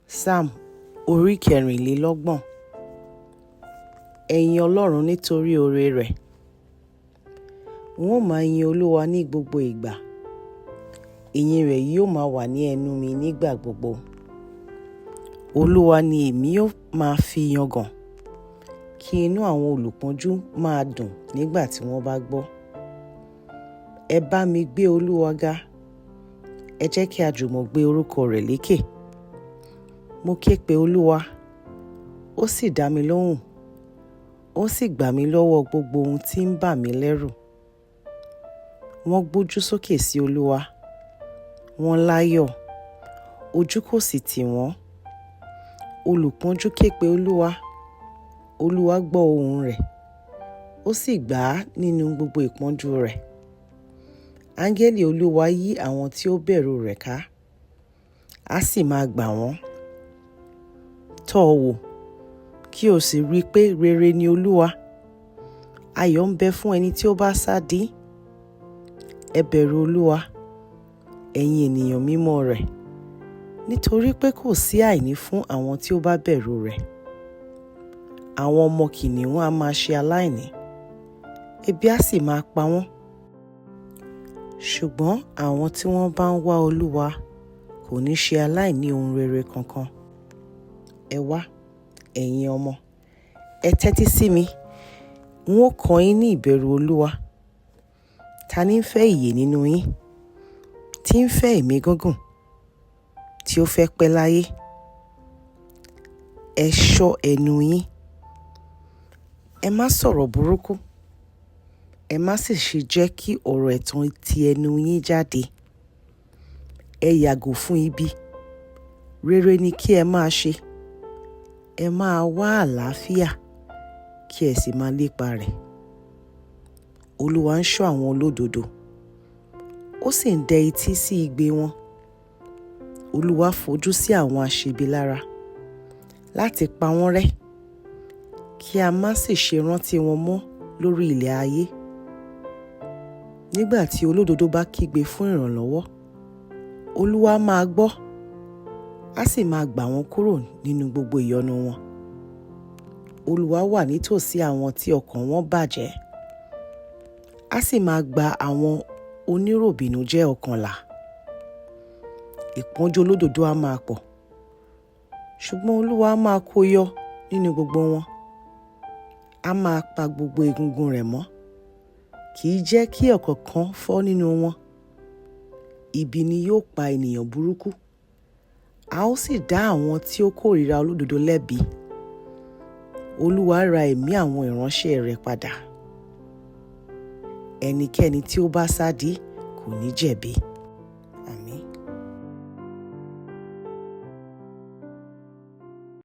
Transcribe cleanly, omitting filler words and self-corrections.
Psalm orí kẹrìnlélọ́gbọ̀n. Ẹ̀yin Ọlọ́run nítorí oore rẹ̀. N ó máa yin Olúwa ní gbogbo ìgbà. Ìyìn rẹ̀ yóò máa wà ní ẹnu mi nígbà gbogbo. Olúwa ni èmi yóò máa fi yangàn, kí inú àwọn olùpọ́njú máa dùn nígbà tí wọ́n bá gbọ́. Ẹ bá mi gbé Olúwa ga, ẹ jẹ́ kí a jùmọ̀ gbé orúkọ rẹ̀ lékè. Mo ké pe Olúwa, ó sì dá mi lóhùn, ó sì gbà mí lọ́wọ́ gbogbo ohun tí ń bà mí lẹ́rù. Wọ́n gbójú sókè sí Olúwa, wọ́n láyọ̀, ojú kò sì tì wọ́n. Olùpọ́njú ké pe Olúwa, Olúwa gbọ́ ohùn rẹ̀, ó sì gbà á nínú gbogbo ìpọ́njú rẹ̀. Áńgẹ́lì Olúwa yí àwọn tí ó bẹ̀rù rẹ̀ ká, á sì máa gbà wọ́n. Tọ́ ọ wò, kí o sì rí i pé rere ni Olúwa. Ayọ̀ ń bẹ fún ẹni tí ó bá sádí. Ẹ bẹ̀rù Olúwa, ẹ̀yin ènìyàn mímọ́ rẹ̀, nítorí pé kò sí àìní fún àwọn tí ó bá bẹ̀rù rẹ̀. Àwọn ọmọ kìnìún á máa ṣe aláìní, ebi á sì máa pa wọ́n. Ṣùgbọ́n àwọn tí wọ́n bá ń wá Olúwa kò ní ṣe aláìní ohun rere kankan. Ẹ wá, ẹ̀yin ọmọ, ẹ tẹ́tí sí mi, n ó kọ́ yín ní ìbẹ̀rù Olúwa. Ta ní ń fẹ́ ìyè nínú yín, tí ń fẹ́ ẹ̀mí gígùn, tí ó fẹ́ pẹ́ láyé? Ẹ ṣọ́ ẹnu yín, ẹ má sọ̀rọ̀ burúkú, ẹ má sì ṣe jẹ́ kí ọ̀rọ̀ ẹ̀tàn ti ẹnu yín jáde. Ẹ yàgò fún ibi, rere ni kí ẹ máa ṣe. Ẹ máa wá àlàáfíà, kí ẹ sì máa lépa rẹ̀. Olúwa ń ṣọ́ àwọn olódodo, ó sì ń dẹ etí sí igbe wọn. Olúwa fojú sí àwọn aṣebi lára, láti pa wọ́n rẹ́, kí a má sì ṣe rántí wọn mọ́ lórí ilẹ̀ ayé. Nígbà tí olódodo bá kígbe fún ìrànlọ́wọ́, Olúwa máa gbọ́, á sì máa gbà wọ́n kúrò nínú gbogbo ìyọnu wọn. Olúwa wà nítòsí àwọn tí ọkàn wọn bàjẹ́, á sì máa gba àwọn oníròbìnújẹ́ ọkàn là. Ìpọ́njú olódodo á máa pọ̀, ṣùgbọ́n Olúwa á máa kó yọ nínú gbogbo wọn. Á máa pa gbogbo egungun rẹ̀ mọ́, kì í jẹ́ kí ọ̀kánkán fọ́ nínú wọn. Ibi ni yóò pa ènìyàn burúkú, a ó sì dá àwọn tí ó kórìíra olódodo lẹ́bi. Olúwa ra ẹ̀mí àwọn ìránṣẹ́ rẹ̀ padà. Ẹnikẹ́ni tí ó bá sádí kò ní jẹ̀bi.